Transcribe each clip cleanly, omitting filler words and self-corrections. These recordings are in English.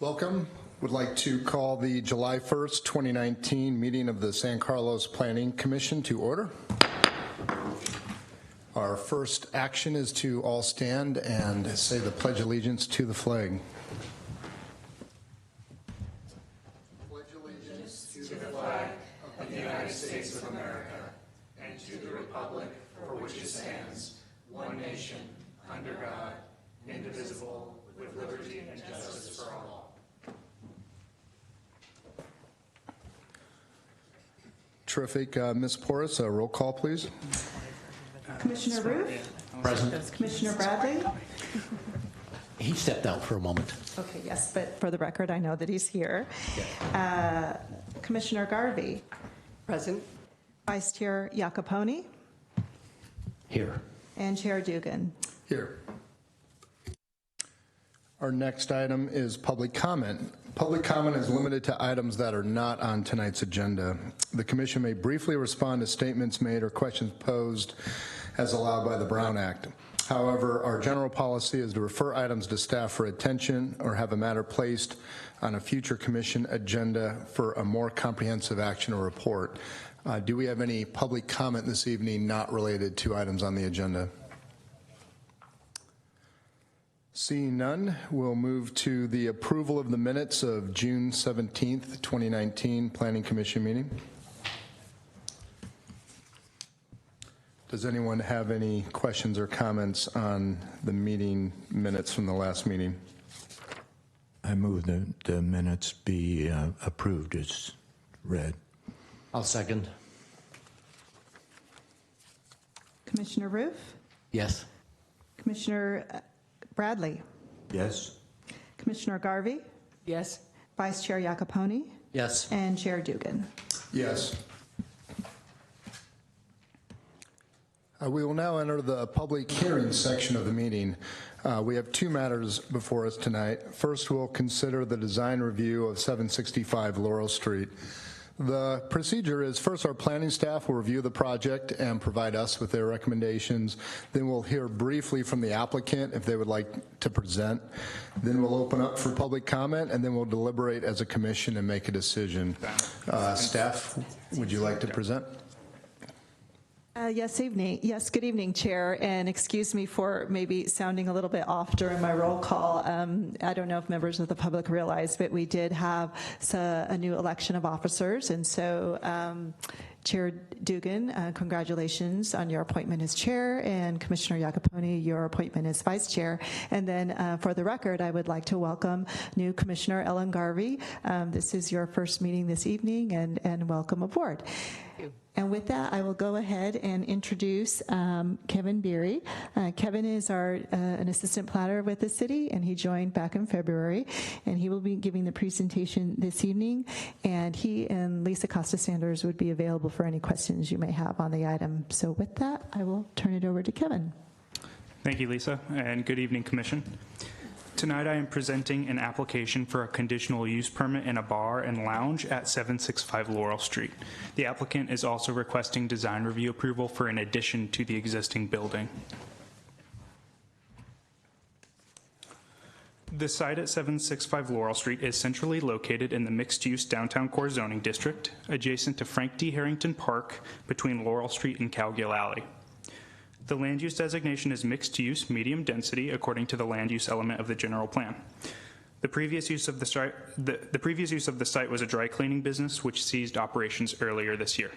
Welcome. Would like to call the July 1st, 2019 meeting of the San Carlos Planning Commission to order. Our first action is to all stand and say the Pledge of Allegiance to the flag. Pledge allegiance to the flag of the United States of America and to the republic for which it stands, one nation, under God, indivisible, with liberty and justice for all. Terrific. Ms. Porras, a roll call, please. Commissioner Roof? Present. Commissioner Bradley? He stepped out for a moment. Okay, yes, but for the record, I know that he's here. Commissioner Garvey? Present. Vice Chair Iacoponi? Here. And Chair Dugan? Here. Our next item is public comment. Public comment is limited to items that are not on tonight's agenda. The Commission may briefly respond to statements made or questions posed as allowed by the Brown Act. However, our general policy is to refer items to staff for attention or have a matter placed on a future Commission agenda for a more comprehensive action or report. Do we have any public comment this evening not related to items on the agenda? Seeing none, we'll move to the approval of the minutes of June 17th, 2019 Planning Commission meeting. Does anyone have any questions or comments on the meeting minutes from the last meeting? I move that the minutes be approved as read. I'll second. Commissioner Roof? Yes. Commissioner Bradley? Yes. Commissioner Garvey? Yes. Vice Chair Iacoponi? Yes. And Chair Dugan? Yes. We will now enter the public hearing section of the meeting. We have two matters before us tonight. First, we'll consider the design review of 765 Laurel Street. The procedure is first our planning staff will review the project and provide us with their recommendations. Then we'll hear briefly from the applicant if they would like to present. Then we'll open up for public comment, and then we'll deliberate as a commission and make a decision. Staff, would you like to present? Yes, good evening, Chair, and excuse me for maybe sounding a little bit off during my roll call. I don't know if members of the public realize, but we did have a new election of officers, and so Chair Dugan, congratulations on your appointment as chair, and Commissioner Iacoponi, your appointment as vice chair. And then for the record, I would like to welcome new Commissioner Ellen Garvey. This is your first meeting this evening, and welcome aboard. Thank you. And with that, I will go ahead and introduce Kevin Beery. Kevin is an assistant planner with the city, and he joined back in February, and he will be giving the presentation this evening, and he and Lisa Costa-Sanders would be available for any questions you may have on the item. So with that, I will turn it over to Kevin. Thank you, Lisa, and good evening, Commission. Tonight I am presenting an application for a conditional use permit in a bar and lounge at 765 Laurel Street. The applicant is also requesting design review approval for an addition to the existing building. The site at 765 Laurel Street is centrally located in the mixed-use downtown core zoning district, adjacent to Frank D. Harrington Park between Laurel Street and Cowgill Alley. The land use designation is mixed use, medium density, according to the land use element of the general plan. The previous use of the site was a dry cleaning business, which ceased operations earlier this year.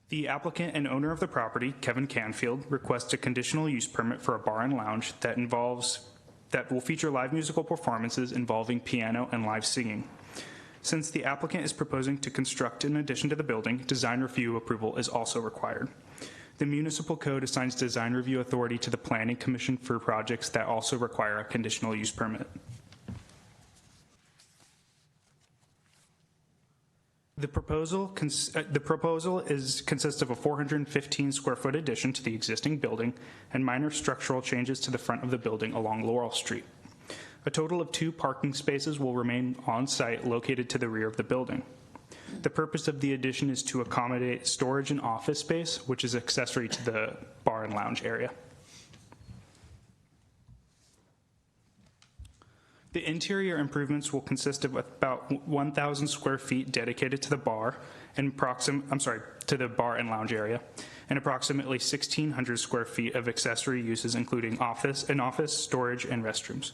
The applicant and owner of the property, Kevin Canfield, requests a conditional use permit for a bar and lounge that will feature live musical performances involving piano and live singing. Since the applicant is proposing to construct an addition to the building, design review approval is also required. The municipal code assigns design review authority to the Planning Commission for projects that also require a conditional use permit. The proposal consists of a 415 square foot addition to the existing building and minor structural changes to the front of the building along Laurel Street. A total of 2 parking spaces will remain on site located to the rear of the building. The purpose of the addition is to accommodate storage and office space, which is accessory to the bar and lounge area. The interior improvements will consist of about 1,000 square feet dedicated to the bar and to the bar and lounge area, and approximately 1,600 square feet of accessory uses, including office, storage, and restrooms.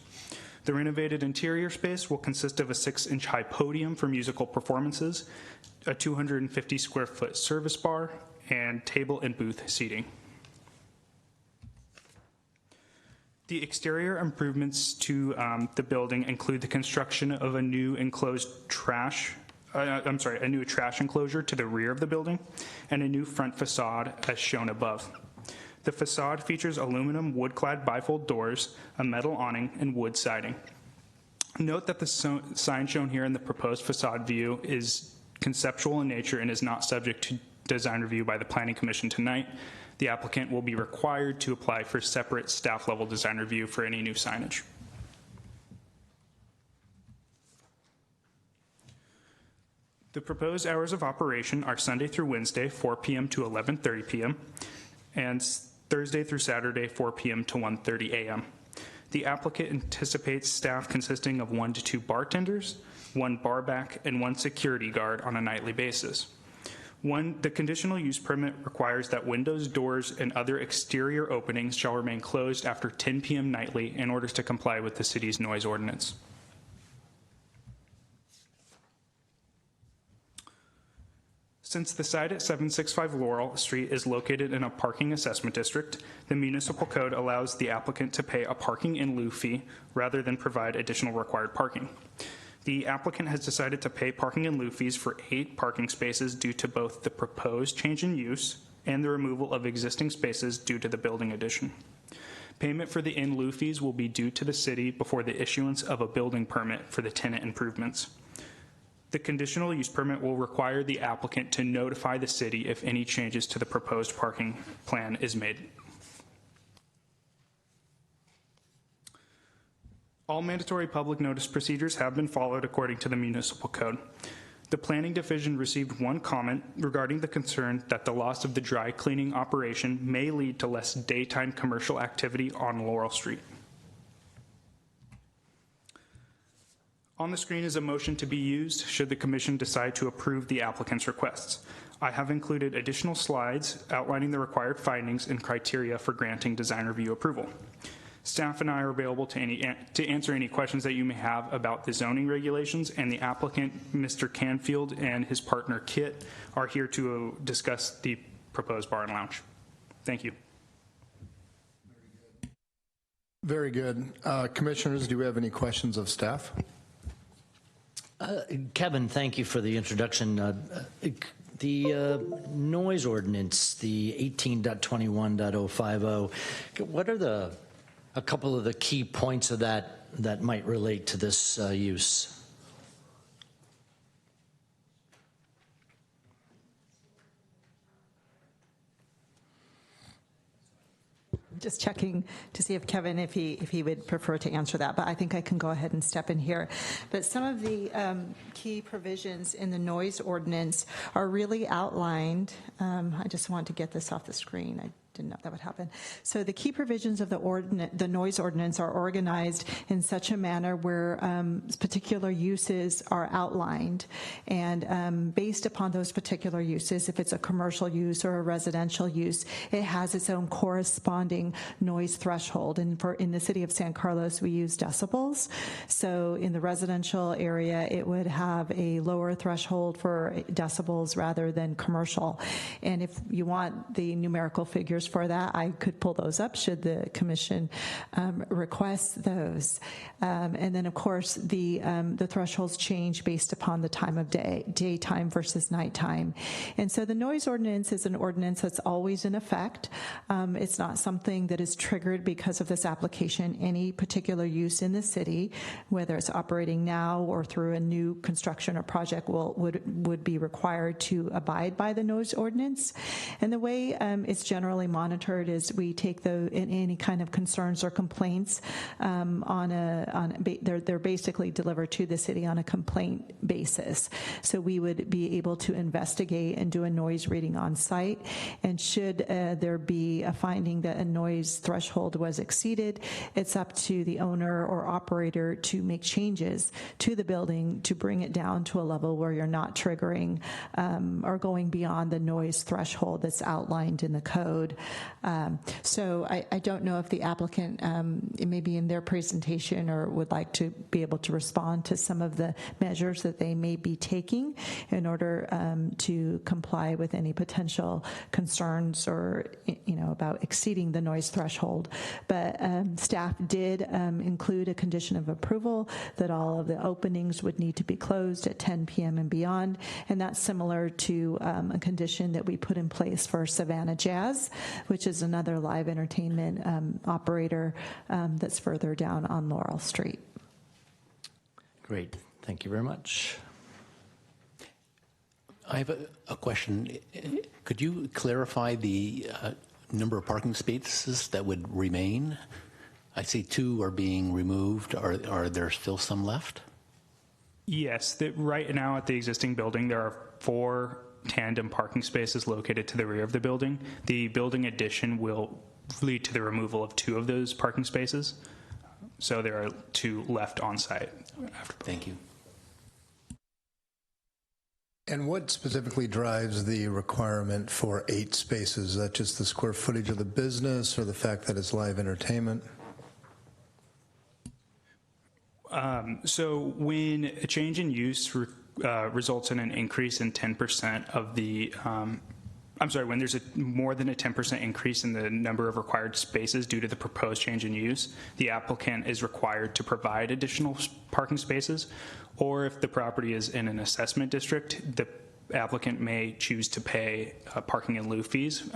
The renovated interior space will consist of a 6-inch high podium for musical performances, a 250 square foot service bar, and table and booth seating. The exterior improvements to the building include the construction of a new trash enclosure to the rear of the building and a new front facade as shown above. The facade features aluminum wood-clad bifold doors, a metal awning, and wood siding. Note that the sign shown here in the proposed facade view is conceptual in nature and is not subject to design review by the Planning Commission tonight. The applicant will be required to apply for separate staff-level design review for any new signage. The proposed hours of operation are Sunday through Wednesday, 4 p.m. to 11:30 p.m., and Thursday through Saturday, 4 p.m. to 1:30 a.m. The applicant anticipates staff consisting of 1 to 2 bartenders, 1 barback, and 1 security guard on a nightly basis. The conditional use permit requires that windows, doors, and other exterior openings shall remain closed after 10 p.m. nightly in order to comply with the city's noise ordinance. Since the site at 765 Laurel Street is located in a parking assessment district, the municipal code allows the applicant to pay a parking in lieu fee rather than provide additional required parking. The applicant has decided to pay parking in lieu fees for 8 parking spaces due to both the proposed change in use and the removal of existing spaces due to the building addition. Payment for the in lieu fees will be due to the city before the issuance of a building permit for the tenant improvements. The conditional use permit will require the applicant to notify the city if any changes to the proposed parking plan is made. All mandatory public notice procedures have been followed according to the municipal code. The planning division received 1 comment regarding the concern that the loss of the dry cleaning operation may lead to less daytime commercial activity on Laurel Street. On the screen is a motion to be used should the commission decide to approve the applicant's requests. I have included additional slides outlining the required findings and criteria for granting design review approval. Staff and I are available to answer any questions that you may have about the zoning regulations, and the applicant, Mr. Canfield, and his partner, Kit, are here to discuss the proposed bar and lounge. Thank you. Very good. Commissioners, do we have any questions of staff? Kevin, thank you for the introduction. The noise ordinance, the 18.21.050, what are a couple of the key points of that might relate to this use? Just checking to see if Kevin, if he would prefer to answer that, but I think I can go ahead and step in here. But some of the key provisions in the noise ordinance are really outlined. I just want to get this off the screen. I didn't know that would happen. So the key provisions of the noise ordinance are organized in such a manner where particular uses are outlined, and based upon those particular uses, if it's a commercial use or a residential use, it has its own corresponding noise threshold. And in the city of San Carlos, we use decibels. So in the residential area, it would have a lower threshold for decibels rather than commercial. And if you want the numerical figures for that, I could pull those up should the commission request those. And then, of course, the thresholds change based upon the time of day, daytime versus nighttime. And so the noise ordinance is an ordinance that's always in effect. It's not something that is triggered because of this application. Any particular use in the city, whether it's operating now or through a new construction or project, would be required to abide by the noise ordinance. And the way it's generally monitored is we take any kind of concerns or complaints they're basically delivered to the city on a complaint basis. So we would be able to investigate and do a noise reading on site. And should there be a finding that a noise threshold was exceeded, it's up to the owner or operator to make changes to the building to bring it down to a level where you're not triggering or going beyond the noise threshold that's outlined in the code. So I don't know if the applicant, maybe in their presentation, or would like to be able to respond to some of the measures that they may be taking in order to comply with any potential concerns or, about exceeding the noise threshold. But staff did include a condition of approval that all of the openings would need to be closed at 10 p.m. and beyond. And that's similar to a condition that we put in place for Savannah Jazz, which is another live entertainment operator that's further down on Laurel Street. Great. Thank you very much. I have a question. Could you clarify the number of parking spaces that would remain? I see 2 are being removed. Are there still some left? Yes, right now at the existing building, there are 4 tandem parking spaces located to the rear of the building. The building addition will lead to the removal of 2 of those parking spaces. So there are 2 left on site. Thank you. And what specifically drives the requirement for 8 spaces? Is that just the square footage of the business or the fact that it's live entertainment? So when a change in use results in an increase in 10% of the, when there's more than a 10% increase in the number of required spaces due to the proposed change in use, the applicant is required to provide additional parking spaces. Or if the property is in an assessment district, the applicant may choose to pay parking in lieu fees.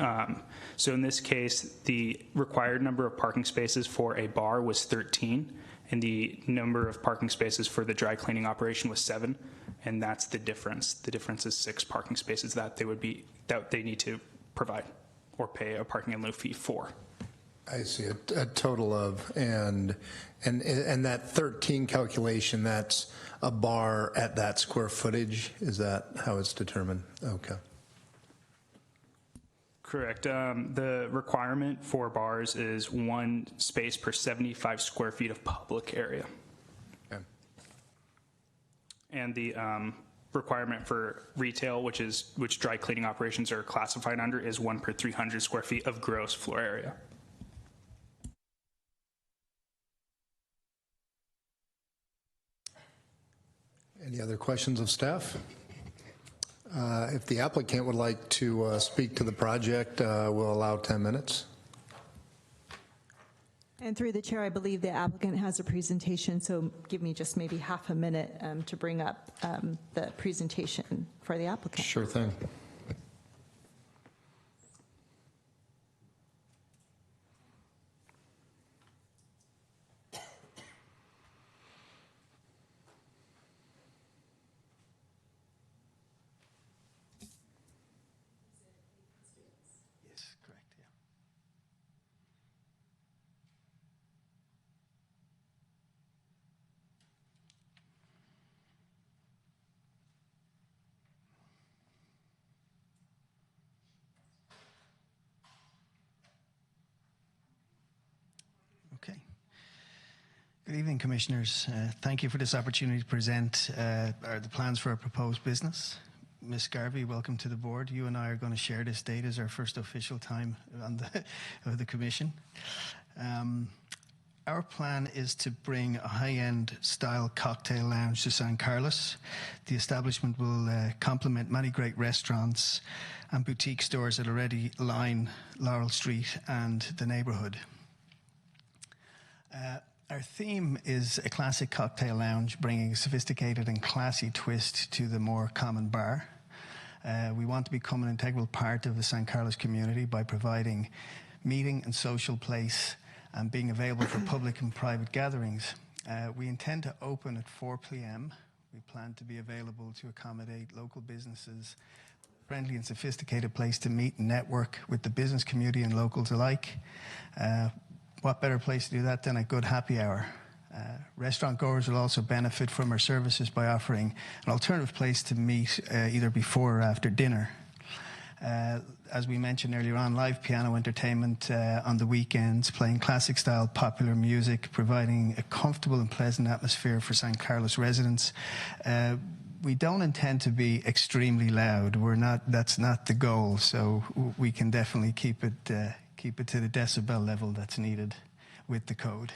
So in this case, the required number of parking spaces for a bar was 13, and the number of parking spaces for the dry cleaning operation was 7, and that's the difference. The difference is 6 parking spaces that they need to provide or pay a parking in lieu fee for. I see a total of, and that 13 calculation, that's a bar at that square footage. Is that how it's determined? Okay. Correct. The requirement for bars is 1 space per 75 square feet of public area. Okay. And the requirement for retail, which dry cleaning operations are classified under, is 1 per 300 square feet of gross floor area. Any other questions of staff? If the applicant would like to speak to the project, we'll allow 10 minutes. And through the chair, I believe the applicant has a presentation, so give me just maybe half a minute to bring up the presentation for the applicant. Sure thing. Okay. Good evening, Commissioners. Thank you for this opportunity to present the plans for our proposed business. Ms. Garvey, welcome to the board. You and I are going to share this date as our first official time on the Commission. Our plan is to bring a high-end style cocktail lounge to San Carlos. The establishment will complement many great restaurants and boutique stores that already line Laurel Street and the neighborhood. Our theme is a classic cocktail lounge, bringing a sophisticated and classy twist to the more common bar. We want to become an integral part of the San Carlos community by providing meeting and social place and being available for public and private gatherings. We intend to open at 4 p.m. We plan to be available to accommodate local businesses friendly and sophisticated place to meet and network with the business community and locals alike. What better place to do that than a good happy hour? Restaurant goers will also benefit from our services by offering an alternative place to meet either before or after dinner. As we mentioned earlier on, live piano entertainment on the weekends, playing classic-style popular music, providing a comfortable and pleasant atmosphere for San Carlos residents. We don't intend to be extremely loud. That's not the goal. So we can definitely keep it to the decibel level that's needed with the code.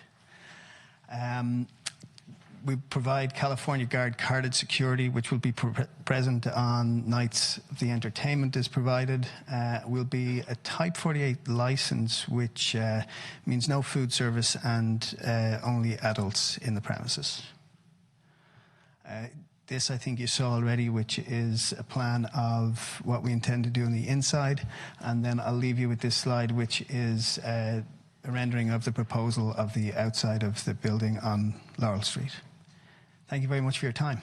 We provide California Guard carded security, which will be present on nights the entertainment is provided. Will be a Type 48 license, which means no food service and only adults in the premises. This, I think you saw already, which is a plan of what we intend to do on the inside. And then I'll leave you with this slide, which is a rendering of the proposal of the outside of the building on Laurel Street. Thank you very much for your time.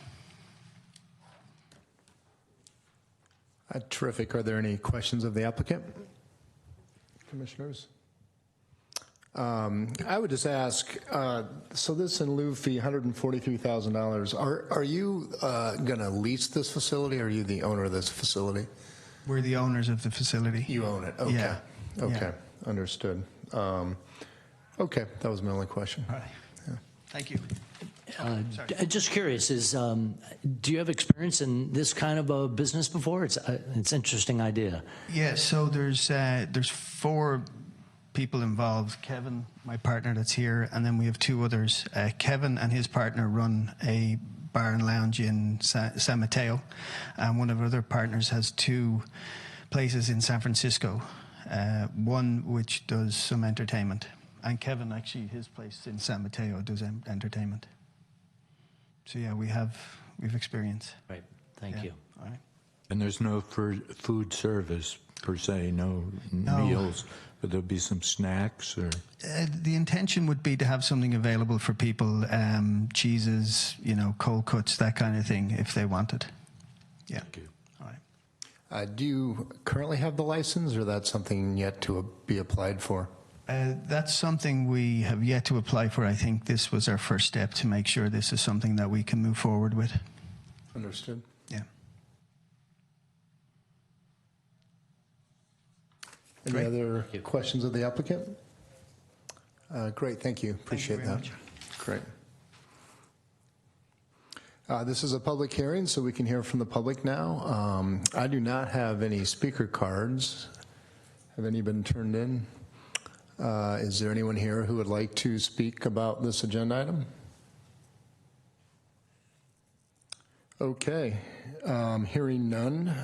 Terrific. Are there any questions of the applicant? Commissioners? I would just ask, so this in lieu fee, $143,000. Are you going to lease this facility, or are you the owner of this facility? We're the owners of the facility. You own it. Okay. Yeah. Okay. Understood. Okay. That was my only question. All right. Yeah. Thank you. Just curious, do you have experience in this kind of a business before? It's an interesting idea. Yeah. So there's 4 people involved. Kevin, my partner that's here, and then we have 2 others. Kevin and his partner run a bar and lounge in San Mateo, and one of our other partners has 2 places in San Francisco, one which does some entertainment. And Kevin, actually, his place in San Mateo does entertainment. So yeah, we've experience. Right. Thank you. All right. And there's no food service per se, no meals, but there'll be some snacks or? The intention would be to have something available for people, cheeses, cold cuts, that kind of thing, if they wanted. Yeah. Thank you. All right. Do you currently have the license, or that's something yet to be applied for? That's something we have yet to apply for. I think this was our first step to make sure this is something that we can move forward with. Understood. Yeah. Any Great. other questions of the applicant? Great, thank you. Appreciate very that. much. Great. This is a public hearing, so we can hear from the public now. I do not have any speaker cards. Have any been turned in? Is there anyone here who would like to speak about this agenda item? Okay, hearing none,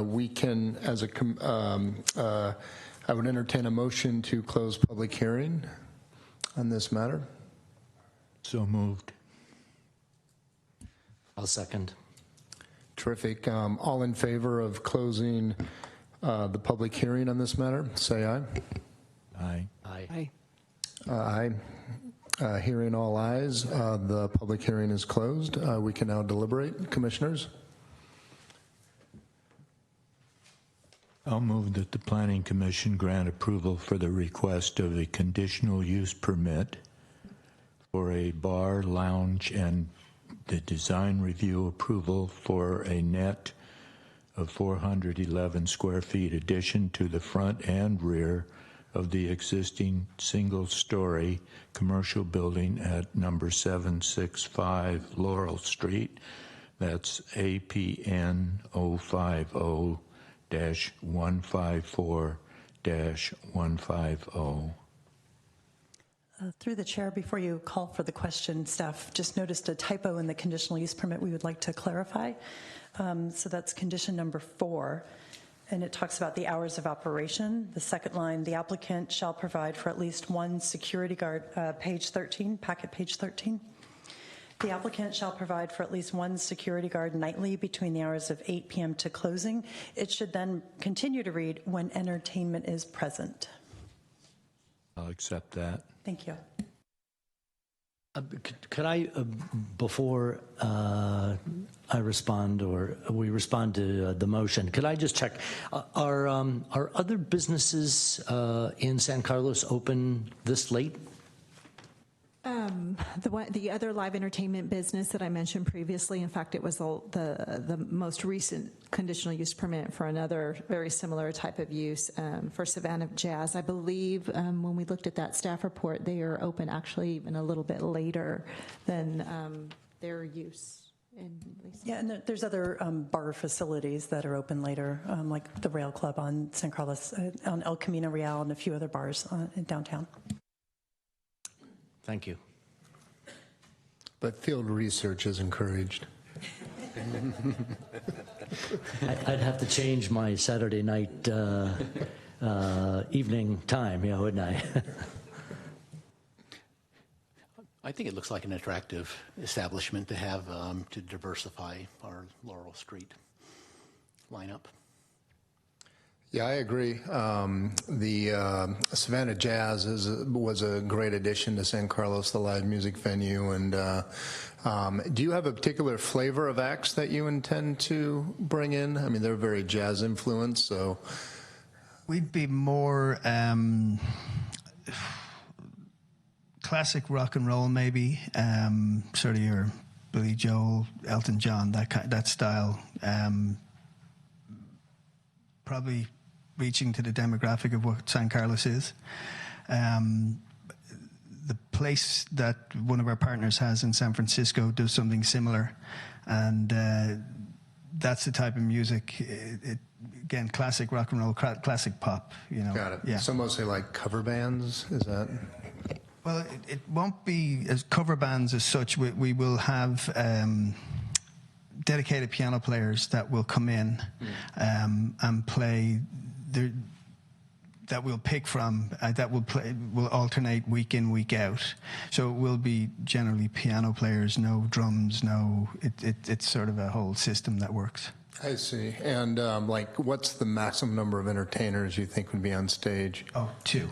we can, I would entertain a motion to close public hearing on this matter. So moved. I'll second. Terrific. All in favor of closing the public hearing on this matter, say aye. Aye. Aye. Aye. Hearing all ayes, the public hearing is closed. We can now deliberate. Commissioners? I'll move that the Planning Commission grant approval for the request of a conditional use permit for a bar, lounge, and the design review approval for a net of 411 square feet addition to the front and rear of the existing single-story commercial building at number 765 Laurel Street. That's APN 050-154-150. Through the chair, before you call for the question, staff just noticed a typo in the conditional use permit we would like to clarify. So that's condition number 4. And it talks about the hours of operation. The second line, the applicant shall provide for at least 1 security guard, page 13, packet page 13. The applicant shall provide for at least 1 security guard nightly between the hours of 8 p.m. to closing. It should then continue to read when entertainment is present. I'll accept that. Thank you. Could I, before I respond or we respond to the motion, could I just check, are other businesses in San Carlos open this late? The other live entertainment business that I mentioned previously, in fact, it was the most recent conditional use permit for another very similar type of use for Savannah Jazz. I believe when we looked at that staff report, they are open actually even a little bit later than their use. Yeah, and there's other bar facilities that are open later, like the Rail Club on San Carlos, on El Camino Real, and a few other bars in downtown. Thank you. But field research is encouraged. I'd have to change my Saturday night evening time, wouldn't I? I think it looks like an attractive establishment to have to diversify our Laurel Street lineup. Yeah, I agree. The Savannah Jazz was a great addition to San Carlos, the live music venue. And do you have a particular flavor of acts that you intend to bring in? I mean, they're very jazz influenced, so. We'd be more classic rock and roll, maybe. Sort of your Billy Joel, Elton John, that style. Probably reaching to the demographic of what San Carlos is. The place that one of our partners has in San Francisco does something similar, and that's the type of music. Again, classic rock and roll, classic pop. Got it. Yeah. So mostly like cover bands, is that? Well, it won't be as cover bands as such. We will have dedicated piano players that will come in and play. That we'll pick from, that will alternate week in, week out. So it will be generally piano players, no drums, it's sort of a whole system that works. I see. And like, what's the maximum number of entertainers you think would be on stage? Oh, 2.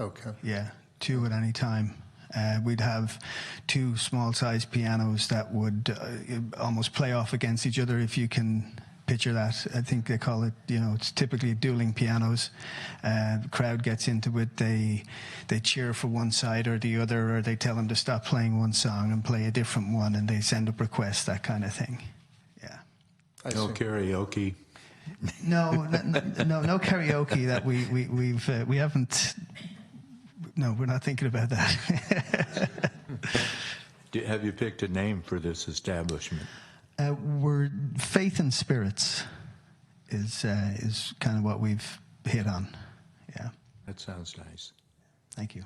Okay. Yeah, 2 at any time. We'd have 2 small-sized pianos that would almost play off against each other, if you can picture that. I think they call it, it's typically dueling pianos. The crowd gets into it. They cheer for one side or the other, or they tell them to stop playing one song and play a different one, and they send up requests, that kind of thing. Yeah. No karaoke. No karaoke. That we haven't. No, we're not thinking about that. Have you picked a name for this establishment? We're Faith and Spirits is kind of what we've hit on. Yeah. That sounds nice. Thank you.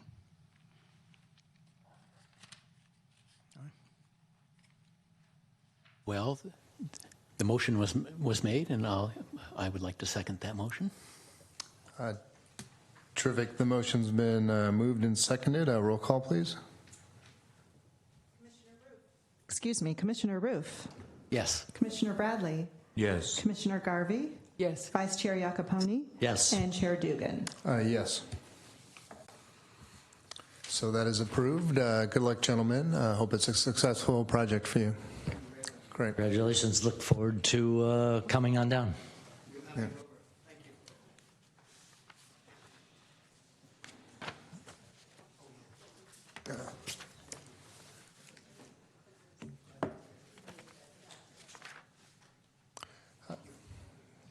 Well, the motion was made, and I would like to second that motion. Terrific. The motion's been moved and seconded. Roll call, please. Commissioner Roof. Yes. Commissioner Bradley. Yes. Commissioner Garvey. Yes. Vice Chair Iacoponi. Yes. And Chair Dugan. Yes. So that is approved. Good luck, gentlemen. Hope it's a successful project for you. Great. Congratulations. Look forward to coming on down. Yeah.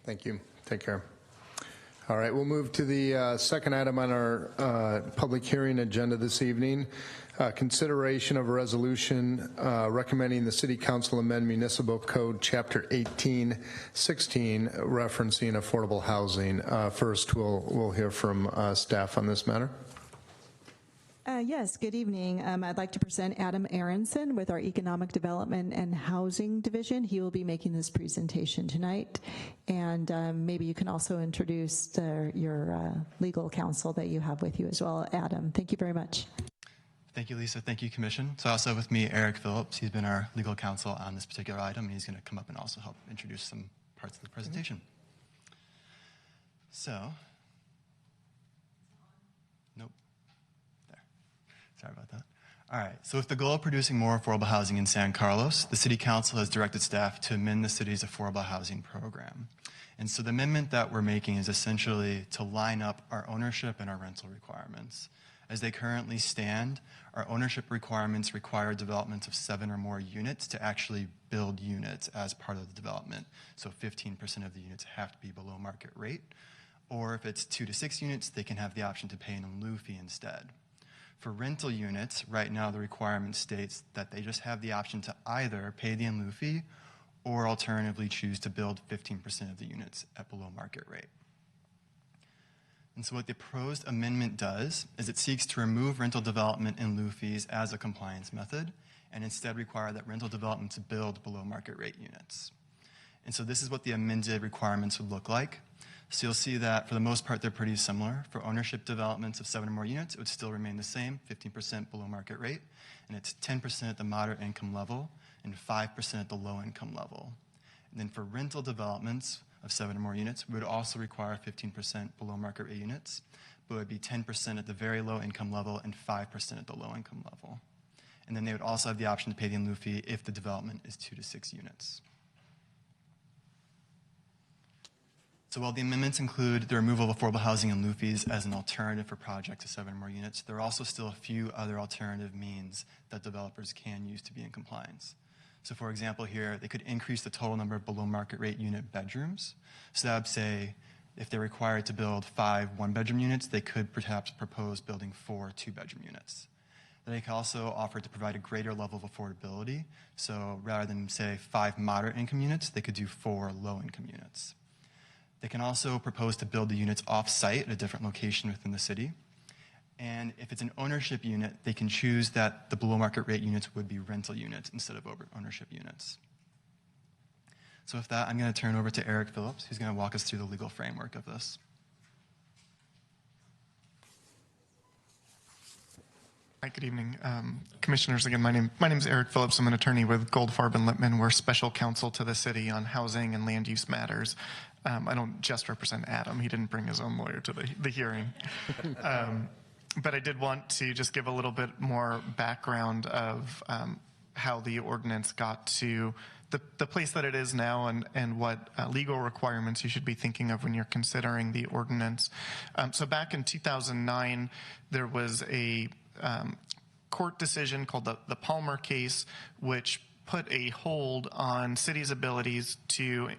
Thank you. Take care. All right, we'll move to the second item on our public hearing agenda this evening. Consideration of a resolution recommending the City Council amend Municipal Code Chapter 1816 referencing affordable housing. First, we'll hear from staff on this matter. Yes, good evening. I'd like to present Adam Aronson with our Economic Development and Housing Division. He will be making this presentation tonight. And maybe you can also introduce your legal counsel that you have with you as well, Adam. Thank you very much. Thank you, Lisa. Thank you, Commission. So also with me, Eric Phillips. He's been our legal counsel on this particular item, and he's going to come up and also help introduce some parts of the presentation. So, nope. There. Sorry about that. All right, so with the goal of producing more affordable housing in San Carlos, the City Council has directed staff to amend the city's affordable housing program. And so the amendment that we're making is essentially to line up our ownership and our rental requirements. As they currently stand, our ownership requirements require developments of 7 or more units to actually build units as part of the development. So 15% of the units have to be below market rate. Or if it's 2 to 6 units, they can have the option to pay an in lieu fee instead. For rental units, right now the requirement states that they just have the option to either pay the in lieu fee or alternatively choose to build 15% of the units at below market rate. And so what the proposed amendment does is it seeks to remove rental development in lieu fees as a compliance method and instead require that rental developments build below market rate units. And so this is what the amended requirements would look like. So you'll see that for the most part, they're pretty similar. For ownership developments of 7 or more units, it would still remain the same, 15% below market rate, and it's 10% at the moderate income level and 5% at the low income level. And then for rental developments of 7 or more units, we would also require 15% below market rate units, but it would be 10% at the very low income level and 5% at the low income level. And then they would also have the option to pay the in lieu fee if the development is 2 to 6 units. So while the amendments include the removal of affordable housing and lieu fees as an alternative for projects of 7 or more units, there are also still a few other alternative means that developers can use to be in compliance. So for example here, they could increase the total number of below market rate unit bedrooms. So that would say if they're required to build 5 one-bedroom units, they could perhaps propose building 4 two-bedroom units. They can also offer to provide a greater level of affordability. So rather than say 5 moderate income units, they could do 4 low income units. They can also propose to build the units off-site at a different location within the city. And if it's an ownership unit, they can choose that the below market rate units would be rental units instead of ownership units. So with that, I'm going to turn over to Eric Phillips, who's going to walk us through the legal framework of this. Hi, good evening. Commissioners, again, my name is Eric Phillips. I'm an attorney with Goldfarb and Lippman. We're special counsel to the city on housing and land use matters. I don't just represent Adam. He didn't bring his own lawyer to the hearing. But I did want to just give a little bit more background of how the ordinance got to the place that it is now and what legal requirements you should be thinking of when you're considering the ordinance. So back in 2009, there was a court decision called the Palmer case, which put a hold on cities' abilities to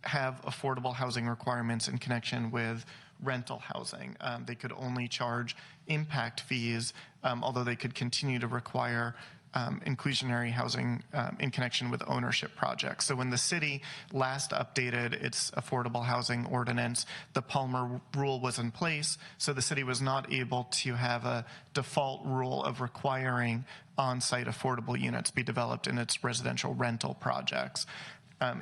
have affordable housing requirements in connection with rental housing. They could only charge impact fees, although they could continue to require inclusionary housing in connection with ownership projects. So when the city last updated its affordable housing ordinance, the Palmer rule was in place, so the city was not able to have a default rule of requiring on-site affordable units be developed in its residential rental projects.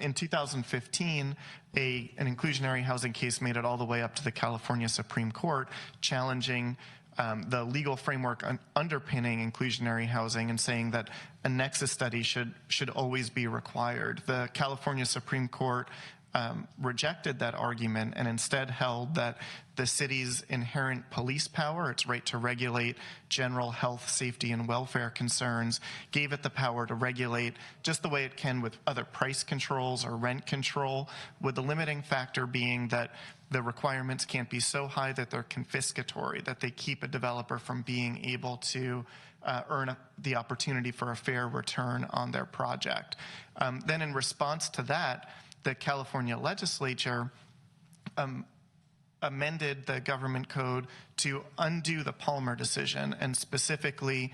In 2015, an inclusionary housing case made it all the way up to the California Supreme Court, challenging the legal framework underpinning inclusionary housing and saying that a nexus study should always be required. The California Supreme Court rejected that argument and instead held that the city's inherent police power, its right to regulate general health, safety, and welfare concerns, gave it the power to regulate just the way it can with other price controls or rent control, with the limiting factor being that the requirements can't be so high that they're confiscatory, that they keep a developer from being able to earn the opportunity for a fair return on their project. Then in response to that, the California legislature amended the government code to undo the Palmer decision and specifically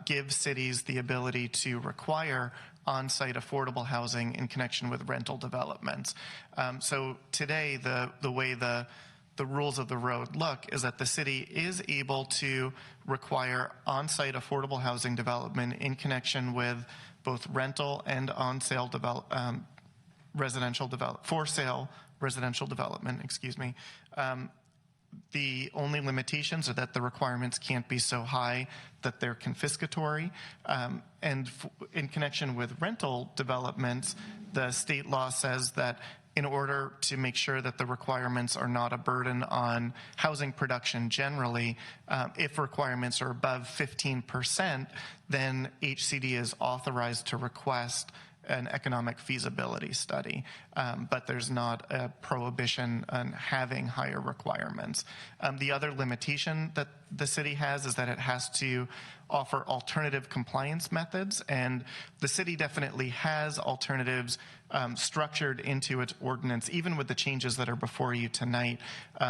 give cities the ability to require on-site affordable housing in connection with rental developments. So today, the way the rules of the road look is that the city is able to require on-site affordable housing development in connection with both rental and on-sale for sale residential development, the only limitations are that the requirements can't be so high that they're confiscatory. And in connection with rental developments, the state law says that in order to make sure that the requirements are not a burden on housing production generally, if requirements are above 15%, then HCD is authorized to request an economic feasibility study, but there's not a prohibition on having higher requirements. The other limitation that the city has is that it has to offer alternative compliance methods, and the city definitely has alternatives structured into its ordinance, even with the changes that are before you tonight.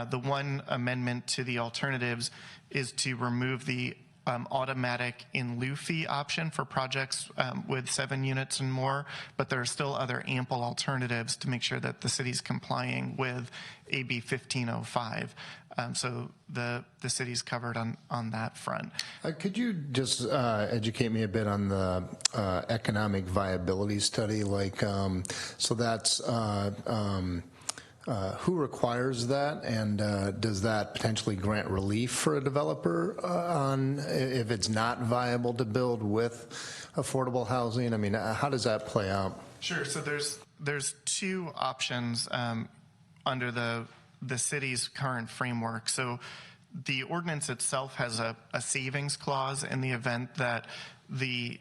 The one amendment to the alternatives is to remove the automatic in lieu fee option for projects with 7 units and more, but there are still other ample alternatives to make sure that the city's complying with AB 1505. So the city's covered on that front. Could you just educate me a bit on the economic viability study? So that's who requires that, and does that potentially grant relief for a developer on if it's not viable to build with affordable housing? I mean, how does that play out? Sure. So there's 2 options under the city's current framework. So the ordinance itself has a savings clause in the event that the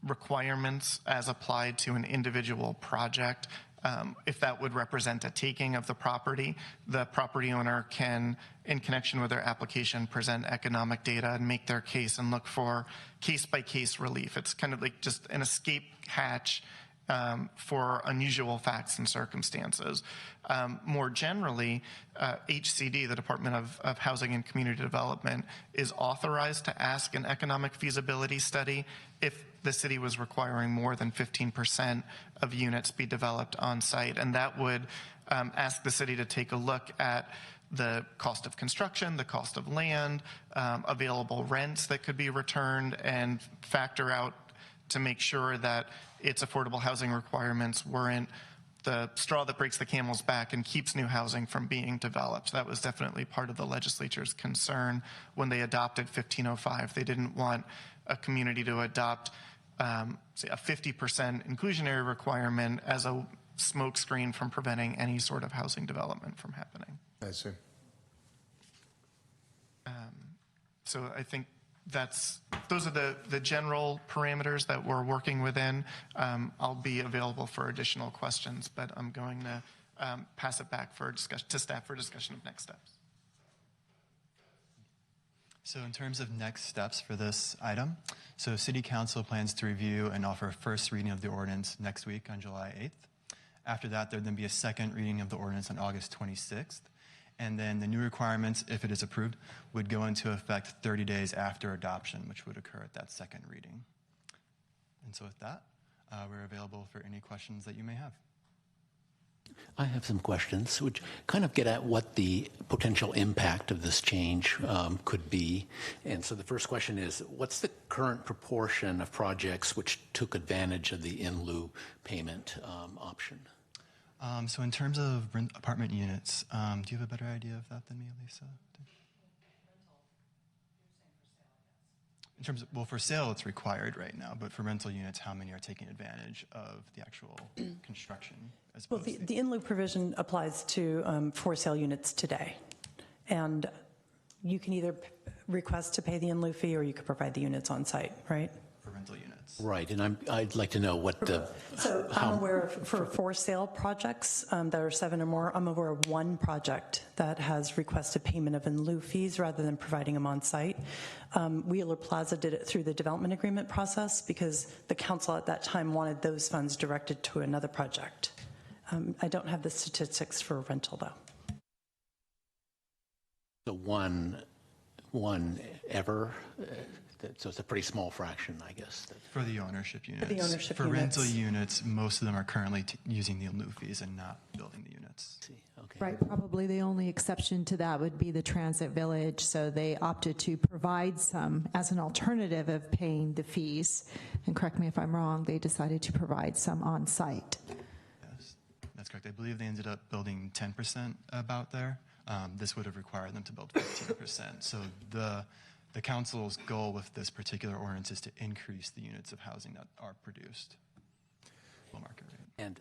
requirements as applied to an individual project, if that would represent a taking of the property owner can, in connection with their application, present economic data and make their case and look for case-by-case relief. It's kind of like just an escape hatch for unusual facts and circumstances. More generally, HCD, the Department of Housing and Community Development, is authorized to ask an economic feasibility study if the city was requiring more than 15% of units be developed on site. And that would ask the city to take a look at the cost of construction, the cost of land, available rents that could be returned, and factor out to make sure that its affordable housing requirements weren't the straw that breaks the camel's back and keeps new housing from being developed. That was definitely part of the legislature's concern when they adopted 1505. They didn't want a community to adopt, say, a 50% inclusionary requirement as a smokescreen from preventing any sort of housing development from happening. I see. So I think those are the general parameters that we're working within. I'll be available for additional questions, but I'm going to pass it back to staff for discussion of next steps. So in terms of next steps for this item, so City Council plans to review and offer a first reading of the ordinance next week on July 8th. After that, there'll then be a second reading of the ordinance on August 26th. And then the new requirements, if it is approved, would go into effect 30 days after adoption, which would occur at that second reading. And so with that, we're available for any questions that you may have. I have some questions which kind of get at what the potential impact of this change could be. And so the first question is, what's the current proportion of projects which took advantage of the in lieu payment option? So in terms of apartment units, do you have a better idea of that than me, Lisa? In terms of, well, for sale, it's required right now, but for rental units, how many are taking advantage of the actual construction? Well, the in lieu provision applies to for sale units today. And you can either request to pay the in lieu fee or you could provide the units on site, right? For rental units. Right, and I'd like to know what the... So I'm aware of, for sale projects that are 7 or more, I'm aware of one project that has requested payment of in lieu fees rather than providing them on site. Wheeler Plaza did it through the development agreement process because the council at that time wanted those funds directed to another project. I don't have the statistics for rental though. The one ever... So it's a pretty small fraction, I guess. For the ownership units. For the ownership For units. rental units, most of them are currently using the in lieu fees and not building the units. See, okay. Right, probably the only exception to that would be the Transit Village, so they opted to provide some as an alternative of paying the fees. And correct me if I'm wrong, they decided to provide some on site. Yes, that's correct. I believe they ended up building 10% about there. This would have required them to build 15%. So the council's goal with this particular ordinance is to increase the units of housing that are produced. Full market rate. And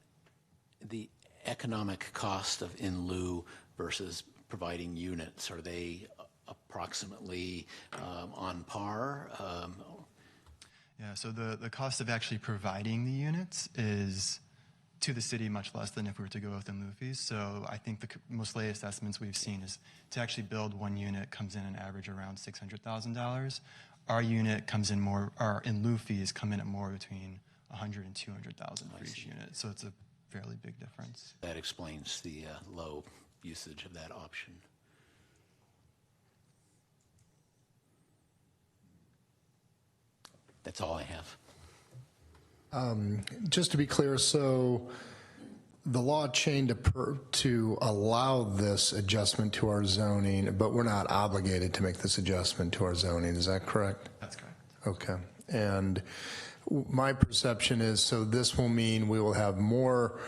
the economic cost of in lieu versus providing units? Are they approximately on par? Yeah, so the cost of actually providing the units is to the city much less than if we were to go with in lieu fees. So I think the most latest estimates we've seen is to actually build one unit comes in an average around $600,000. Our unit comes in more, our in lieu fees come in at more between $100,000 and $200,000 for each unit. So it's a fairly big difference. That explains the low usage of that option. That's all I have. Just to be clear, so the law changed to allow this adjustment to our zoning, but we're not obligated to make this adjustment to our zoning. Is that correct? That's correct. Okay. And my perception is, so this will mean we will have more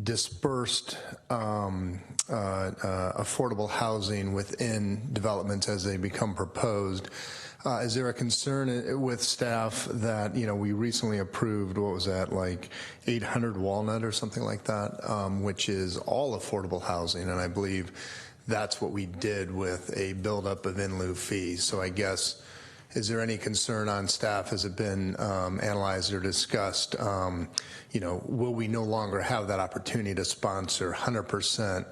dispersed affordable housing within developments as they become proposed. Is there a concern with staff that, we recently approved, what was that, like 800 Walnut or something like that, which is all affordable housing, and I believe that's what we did with a buildup of in lieu fees. So I guess, is there any concern on staff? Has it been analyzed or discussed? Will we no longer have that opportunity to sponsor 100%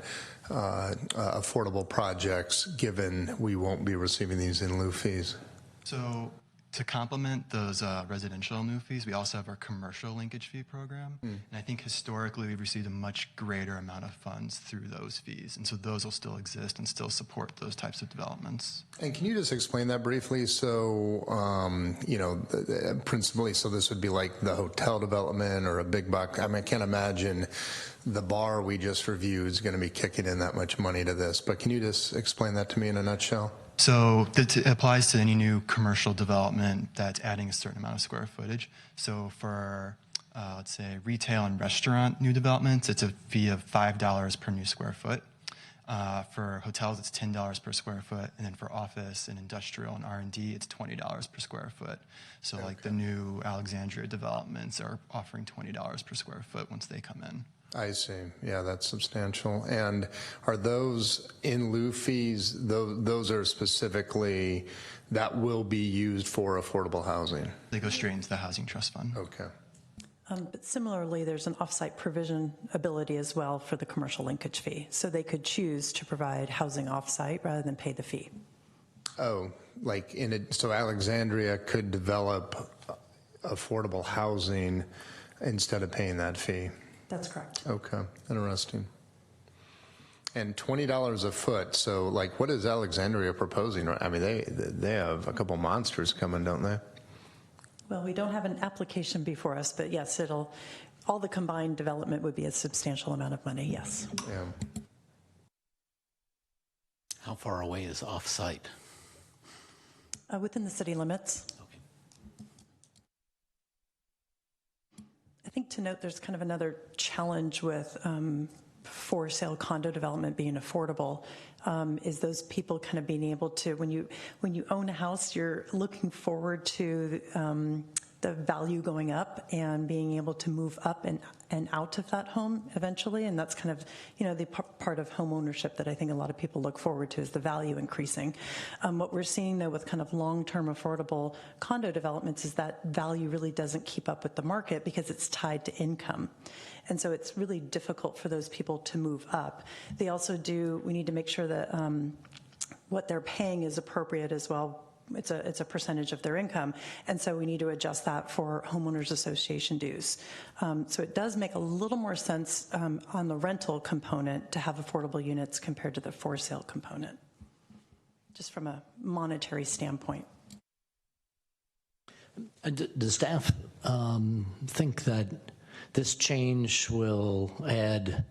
affordable projects given we won't be receiving these in lieu fees? So to complement those residential in lieu fees, we also have our commercial linkage fee program. And I think historically we've received a much greater amount of funds through those fees. And so those will still exist and still support those types of developments. And can you just explain that briefly? So, principally, so this would be like the hotel development or a big box. I mean, I can't imagine the bar we just reviewed is going to be kicking in that much money to this. But can you just explain that to me in a nutshell? So it applies to any new commercial development that's adding a certain amount of square footage. So for, let's say, retail and restaurant new developments, it's a fee of $5 per new square foot. For hotels, it's $10 per square foot. And then for office and industrial and R&D, it's $20 per square foot. So like the new Alexandria developments are offering $20 per square foot once they come in. I see. Yeah, that's substantial. And are those in lieu fees, those are specifically, that will be used for affordable housing? They go straight into the Housing Trust Fund. Okay. But similarly, there's an offsite provision ability as well for the commercial linkage fee. So they could choose to provide housing offsite rather than pay the fee. Oh, like so Alexandria could develop affordable housing instead of paying that fee? That's correct. Okay, interesting. And $20 a foot. So, like, what is Alexandria proposing? I mean, they have a couple monsters coming, don't they? Well, we don't have an application before us, but yes, all the combined development would be a substantial amount of money, yes. Yeah. How far away is off-site? Within the city limits. Okay. I think to note there's kind of another challenge with for sale condo development being affordable is those people kind of being able to, when you own a house, you're looking forward to the value going up and being able to move up and out of that home eventually. And that's kind of, the part of home ownership that I think a lot of people look forward to is the value increasing. What we're seeing though with kind of long-term affordable condo developments is that value really doesn't keep up with the market because it's tied to income. And so it's really difficult for those people to move up. They also we need to make sure that what they're paying is appropriate as well. It's a percentage of their income, and so we need to adjust that for homeowners association dues. So it does make a little more sense on the rental component to have affordable units compared to the for sale component, just from a monetary standpoint. Does staff think that this change will add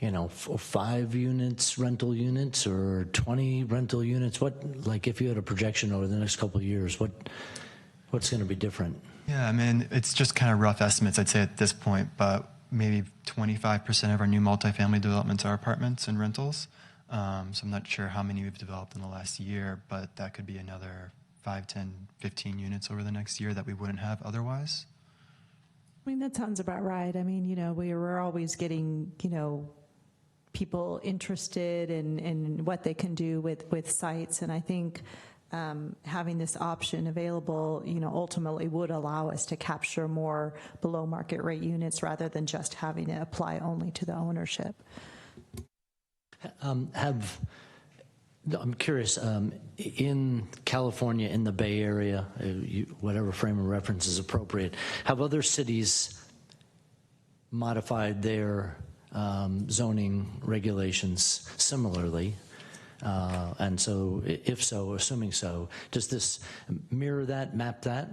5 units, rental units, or 20 rental units? What, like, if you had a projection over the next couple of years, what's going to be different? Yeah, I mean, it's just kind of rough estimates, I'd say at this point, but maybe 25% of our new multifamily developments are apartments and rentals. So I'm not sure how many we've developed in the last year, but that could be another 5, 10, 15 units over the next year that we wouldn't have otherwise. I mean, that sounds about right. I mean, we were always getting, people interested in what they can do with sites. And I think having this option available, ultimately would allow us to capture more below market rate units rather than just having it apply only to the ownership. I'm curious, in California, in the Bay Area, whatever frame of reference is appropriate, have other cities modified their zoning regulations similarly? And so, if so, assuming so, does this mirror that, map that,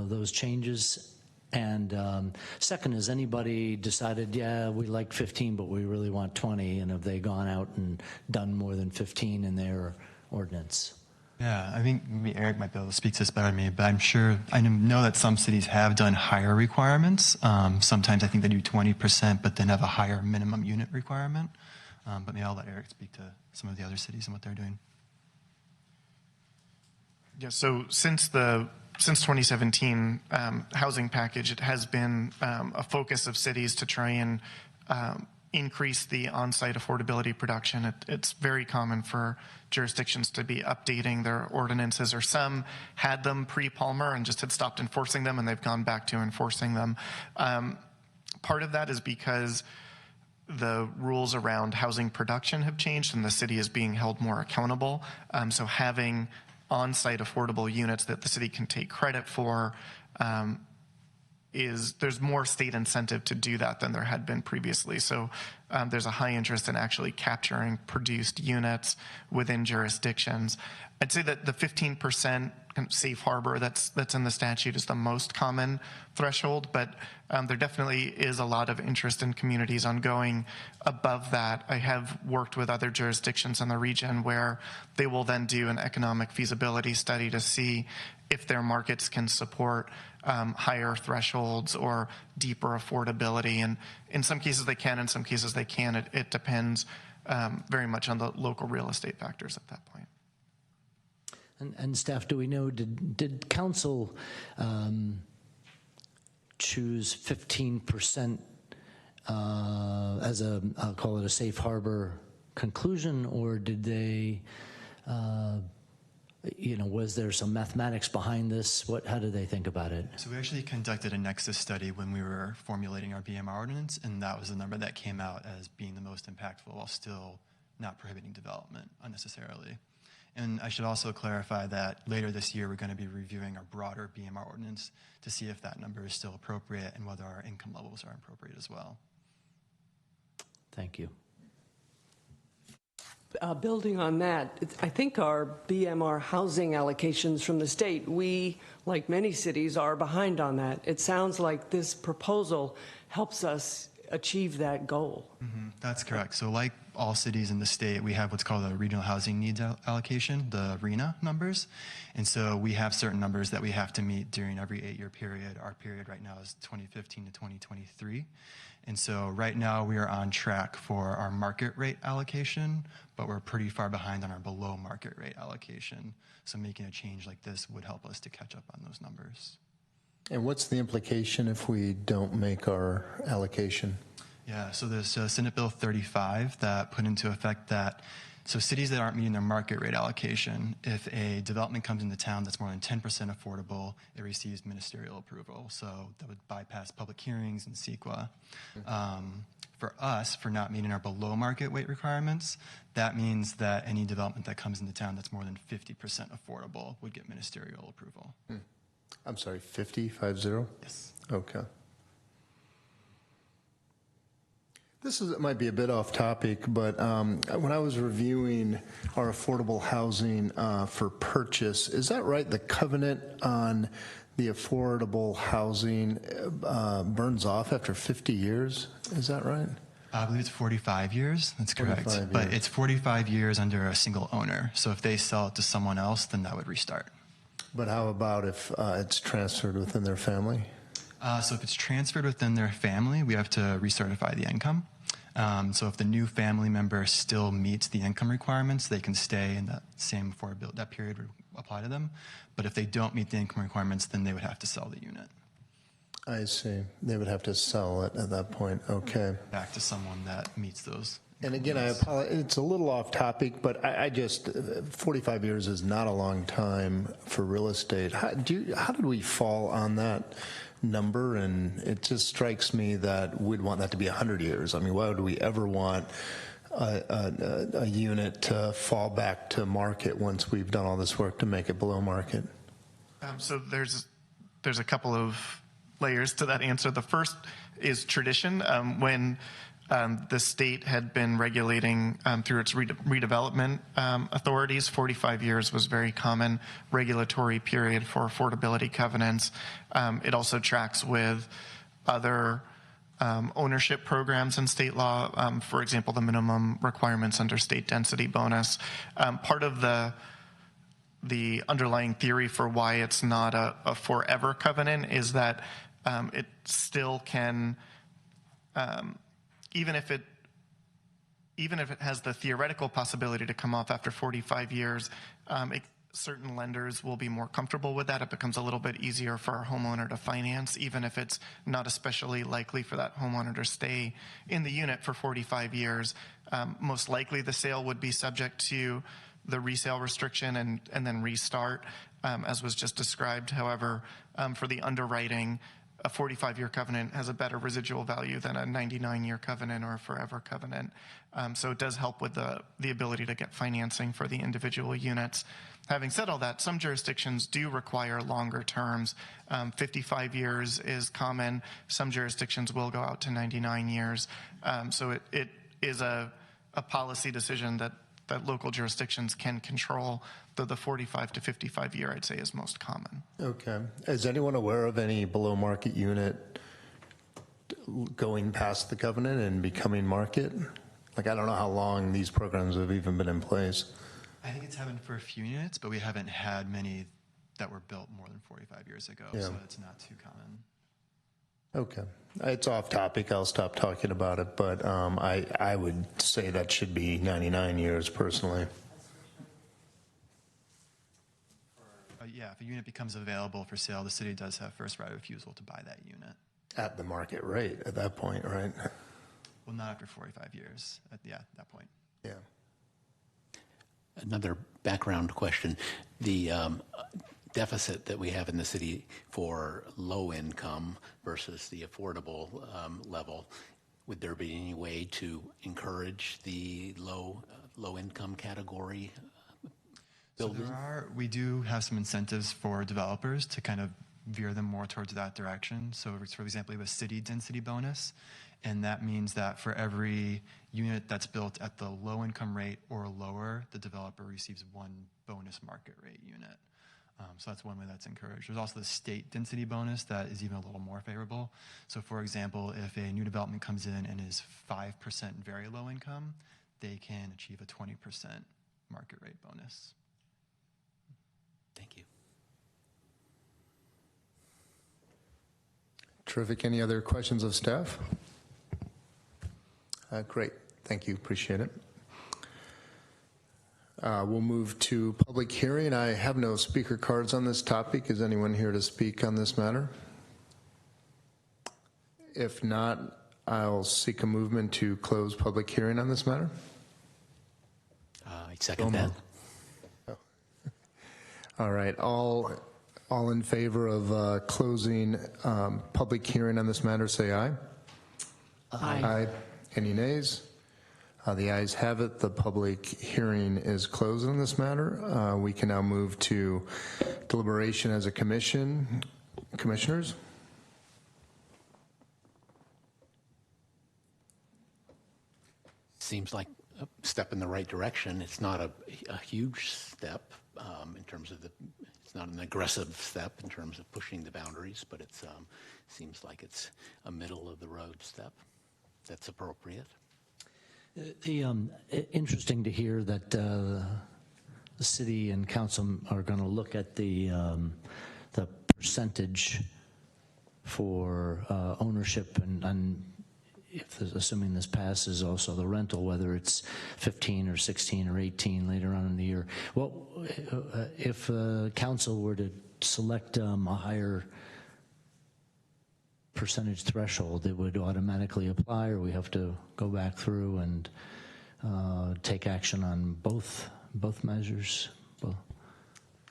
those changes? And second, has anybody decided, yeah, we like 15, but we really want 20, and have they gone out and done more than 15 in their ordinance? Yeah, I think maybe Eric might be able to speak to this better than me, but I know that some cities have done higher requirements. Sometimes I think they do 20%, but then have a higher minimum unit requirement. But maybe I'll let Eric speak to some of the other cities and what they're doing. Yeah, so since 2017 housing package, it has been a focus of cities to try and increase the on-site affordability production. It's very common for jurisdictions to be updating their ordinances, or some had them pre-Palmer and just had stopped enforcing them, and they've gone back to enforcing them. Part of that is because the rules around housing production have changed and the city is being held more accountable. So having on-site affordable units that the city can take credit for, there's more state incentive to do that than there had been previously. So there's a high interest in actually capturing produced units within jurisdictions. I'd say that the 15% safe harbor that's in the statute is the most common threshold, but there definitely is a lot of interest in communities on going above that. I have worked with other jurisdictions in the region where they will then do an economic feasibility study to see if their markets can support higher thresholds or deeper affordability. And in some cases they can, in some cases they can't. It depends very much on the local real estate factors at that point. And staff, do we know, did council choose 15% as I'll call it a safe harbor conclusion, or did they, was there some mathematics behind this? How did they think about it? So we actually conducted a nexus study when we were formulating our BMR ordinance, and that was the number that came out as being the most impactful while still not prohibiting development unnecessarily. And I should also clarify that later this year, we're going to be reviewing our broader BMR ordinance to see if that number is still appropriate and whether our income levels are appropriate as well. Thank you. Building on that, I think our BMR housing allocations from the state, we, like many cities, are behind on that. It sounds like this proposal helps us achieve that goal. Mm-hmm. That's correct. So like all cities in the state, we have what's called a regional housing needs allocation, the RHNA numbers. And so we have certain numbers that we have to meet during every 8-year period. Our period right now is 2015 to 2023. And so right now we are on track for our market rate allocation, but we're pretty far behind on our below market rate allocation. So making a change like this would help us to catch up on those numbers. And what's the implication if we don't make our allocation? Yeah, so there's Senate Bill 35 that put into effect that, so cities that aren't meeting their market rate allocation, if a development comes into town that's more than 10% affordable, it receives ministerial approval. So that would bypass public hearings and CEQA. For us, for not meeting our below market rate requirements, that means that any development that comes into town that's more than 50% affordable would get ministerial approval. I'm sorry, 50? Yes. Okay. This might be a bit off topic, but when I was reviewing our affordable housing for purchase, is that right? The covenant on the affordable housing burns off after 50 years. Is that right? I believe it's 45 years. That's correct. But it's 45 years under a single owner. So if they sell it to someone else, then that would restart. But how about if it's transferred within their family? So if it's transferred within their family, we have to recertify the income. So if the new family member still meets the income requirements, they can stay in that same affordability, that period would apply to them. But if they don't meet the income requirements, then they would have to sell the unit. I see. They would have to sell it at that point. Okay. Back to someone that meets those And again, I apologize, it's a little off topic, but I just, 45 years is not a long time for real estate. How did we fall on that number? And it just strikes me that we'd want that to be 100 years. I mean, why would we ever want a unit to fall back to market once we've done all this work to make it below market? So there's a couple of layers to that answer. The first is tradition. When the state had been regulating through its redevelopment authorities, 45 years was very common regulatory period for affordability covenants. It also tracks with other ownership programs in state law. For example, the minimum requirements under state density bonus. Part of the underlying theory for why it's not a forever covenant is that it still can, even if it has the theoretical possibility to come off after 45 years, certain lenders will be more comfortable with that. It becomes a little bit easier for a homeowner to finance, even if it's not especially likely for that homeowner to stay in the unit for 45 years. Most likely the sale would be subject to the resale restriction and then restart, as was just described. However, for the underwriting, a 45-year covenant has a better residual value than a 99-year covenant or a forever covenant. So it does help with the ability to get financing for the individual units. Having said all that, some jurisdictions do require longer terms. 55 years is common. Some jurisdictions will go out to 99 years. So it is a policy decision that local jurisdictions can control, though the 45 to 55 year, I'd say, is most common. Okay. Is anyone aware of any below market unit going past the covenant and becoming market? Like, I don't know how long these programs have even been in place. I think it's happened for a few units, but we haven't had many that were built more than 45 years ago, so it's not too common. Okay. It's off topic. I'll stop talking about it, but I would say that should be 99 years personally. Yeah, if a unit becomes available for sale, the city does have first right of refusal to buy that unit. At the market rate at that point, right? Well, not after 45 years. At that point. Yeah. Another background question. The deficit that we have in the city for low income versus the affordable level, would there be any way to encourage the low income category building? So we do have some incentives for developers to kind of veer them more towards that direction. So for example, we have a city density bonus, and that means that for every unit that's built at the low income rate or lower, the developer receives one bonus market rate unit. So that's one way that's encouraged. There's also the state density bonus that is even a little more favorable. So for example, if a new development comes in and is 5% very low income, they can achieve a 20% market rate bonus. Thank you. Terrific. Any other questions of staff? Great. Thank you. Appreciate it. We'll move to public hearing. I have no speaker cards on this topic. Is anyone here to speak on this matter? If not, I'll seek a movement to close public hearing on this matter. I second that. Oh. All right. All in favor of closing public hearing on this matter, say aye. Aye. Aye. Any nays? The ayes have it. The public hearing is closed on this matter. We can now move to deliberation as a commission. Commissioners? Seems like a step in the right direction. It's not a huge step in terms of it's not an aggressive step in terms of pushing the boundaries, but it seems like it's a middle of the road step that's appropriate. Interesting to hear that the city and council are going to look at the percentage for ownership and if assuming this passes, also the rental, whether it's 15 or 16 or 18 later on in the year. Well, if council were to select a higher percentage threshold, it would automatically apply, or we have to go back through and take action on both measures?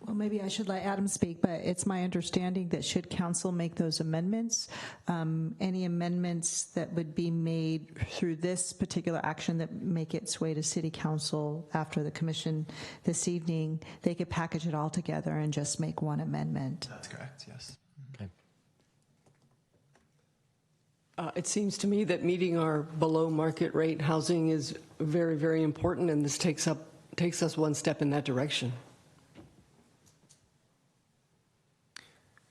Well, maybe I should let Adam speak, but it's my understanding that should council make those amendments, any amendments that would be made through this particular action that make its way to City Council after the commission this evening, they could package it all together and just make one amendment. That's correct, yes. Okay. It seems to me that meeting our below market rate housing is very, very important, and this takes us one step in that direction.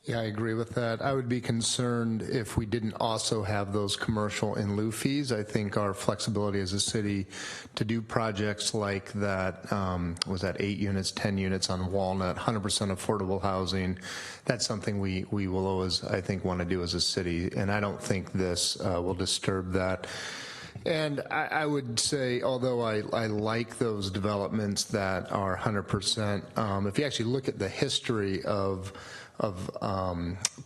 Yeah, I agree with that. I would be concerned if we didn't also have those commercial in lieu fees. I think our flexibility as a city to do projects like that, was that 8 units, 10 units on Walnut, 100% affordable housing, that's something we will always, I think, want to do as a city. And I don't think this will disturb that. And I would say, although I like those developments that are 100%, if you actually look at the history of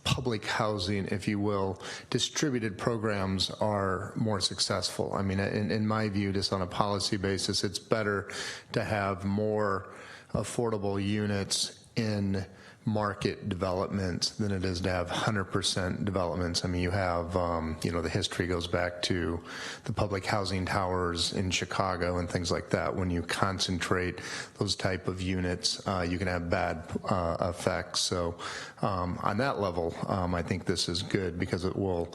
public housing, if you will, distributed programs are more successful. I mean, in my view, just on a policy basis, it's better to have more affordable units in market developments than it is to have 100% developments. I mean, you have, the history goes back to the public housing towers in Chicago and things like that. When you concentrate those type of units, you can have bad effects. So on that level, I think this is good because it will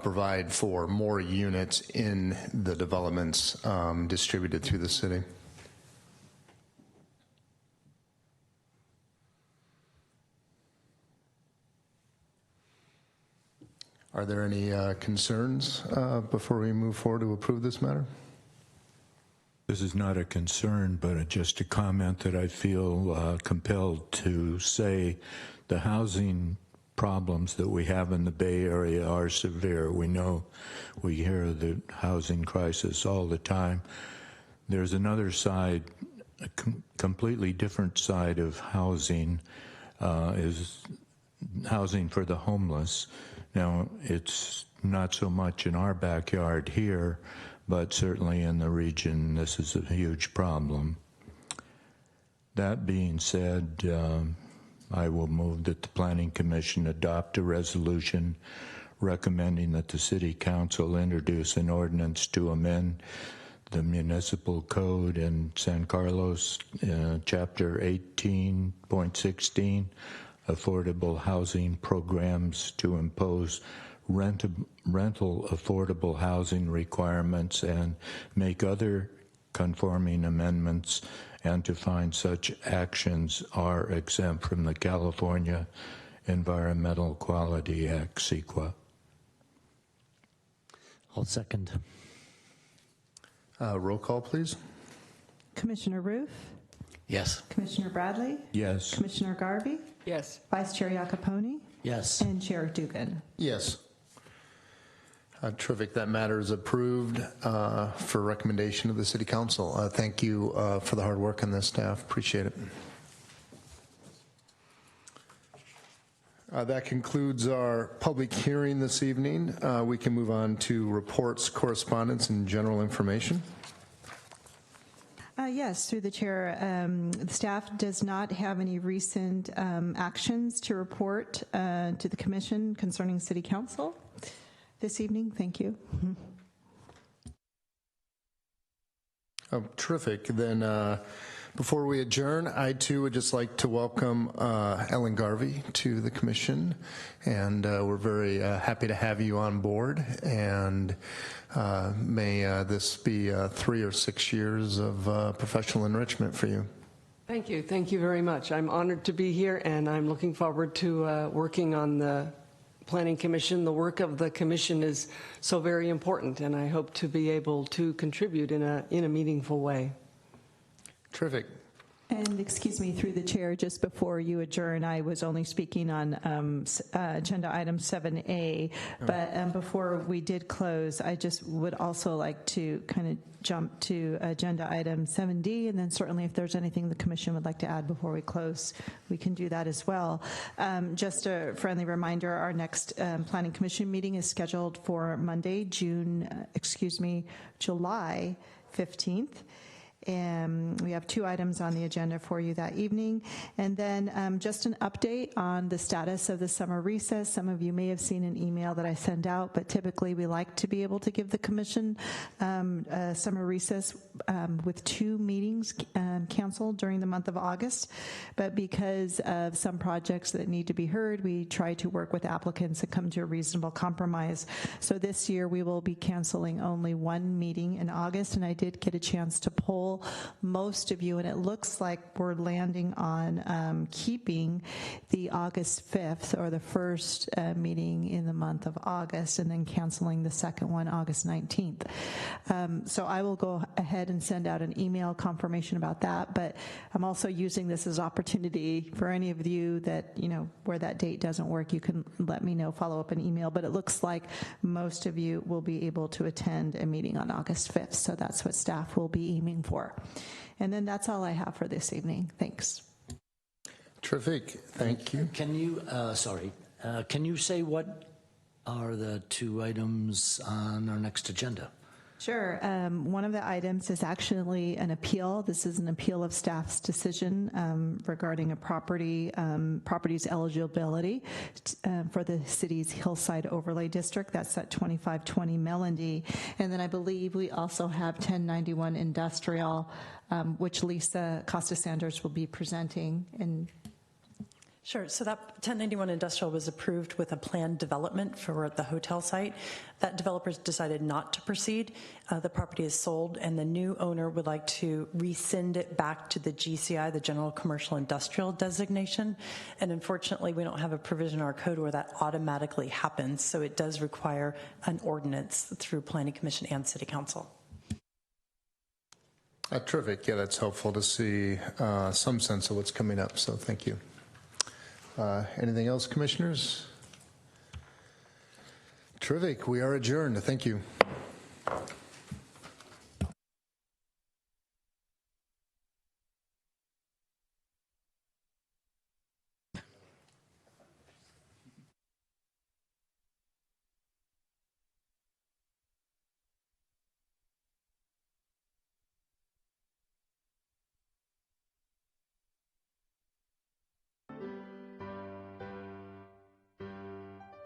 provide for more units in the developments distributed through the city. Are there any concerns before we move forward to approve this matter? This is not a concern, but just a comment that I feel compelled to say. The housing problems that we have in the Bay Area are severe. We know, we hear the housing crisis all the time. There's another side, a completely different side of housing, is housing for the homeless. Now, it's not so much in our backyard here, but certainly in the region, this is a huge problem. That being said, I will move that the Planning Commission adopt a resolution recommending that the City Council introduce an ordinance to amend the municipal code in San Carlos, Chapter 18.16, affordable housing programs to impose rental affordable housing requirements and make other conforming amendments, and to find such actions are exempt from the California Environmental Quality Act, CEQA. I'll second. Roll call, please. Commissioner Roof? Yes. Commissioner Bradley? Yes. Commissioner Garvey? Yes. Vice Chair Iacopone? Yes. And Chair Dugan. Yes. Terrific. That matter is approved for recommendation of the City Council. Thank you for the hard work on this, staff. Appreciate it. That concludes our public hearing this evening. We can move on to reports, correspondence, and general information. Yes, through the chair, the staff does not have any recent actions to report to the commission concerning City Council this evening. Thank you. Oh, terrific. Then before we adjourn, I too would just like to welcome Ellen Garvey to the commission, and we're very happy to have you on board, and may this be 3 or 6 years of professional enrichment for you. Thank you. Thank you very much. I'm honored to be here, and I'm looking forward to working on the Planning Commission. The work of the commission is so very important, and I hope to be able to contribute in a meaningful way. Terrific. And excuse me, through the chair, just before you adjourn, I was only speaking on agenda item 7A, but before we did close, I just would also like to kind of jump to agenda item 7D, and then certainly if there's anything the commission would like to add before we close, we can do that as well. Just a friendly reminder, our next Planning Commission meeting is scheduled for Monday, July 15th. And we have 2 items on the agenda for you that evening. And then just an update on the status of the summer recess. Some of you may have seen an email that I sent out, but typically we like to be able to give the commission a summer recess with 2 meetings canceled during the month of August. But because of some projects that need to be heard, we try to work with applicants and come to a reasonable compromise. So this year we will be canceling only 1 meeting in August, and I did get a chance to poll most of you, and it looks like we're landing on keeping the August 5th or the first meeting in the month of August, and then canceling the second one August 19th. So I will go ahead and send out an email confirmation about that, but I'm also using this as opportunity for any of you that, you know, where that date doesn't work, you can let me know, follow up an email, but it looks like most of you will be able to attend a meeting on August 5th, so that's what staff will be aiming for. And then that's all I have for this evening. Thanks. Terrific. Thank you. Can you, can you say what are the 2 items on our next agenda? Sure. One of the items is actually an appeal. This is an appeal of staff's decision regarding a property's eligibility for the city's Hillside Overlay District. That's at 2520 Melody. And then I believe we also have 1091 Industrial, which Lisa Costa-Sanders will be presenting. And Sure. So that 1091 Industrial was approved with a planned development for the hotel site. That developer decided not to proceed. The property is sold, and the new owner would like to rescind it back to the GCI, the General Commercial Industrial designation. And unfortunately, we don't have a provision in our code where that automatically happens. So it does require an ordinance through Planning Commission and City Council. Terrific. Yeah, that's helpful to see some sense of what's coming up. So thank you. Anything else, commissioners? Terrific. We are adjourned. Thank you.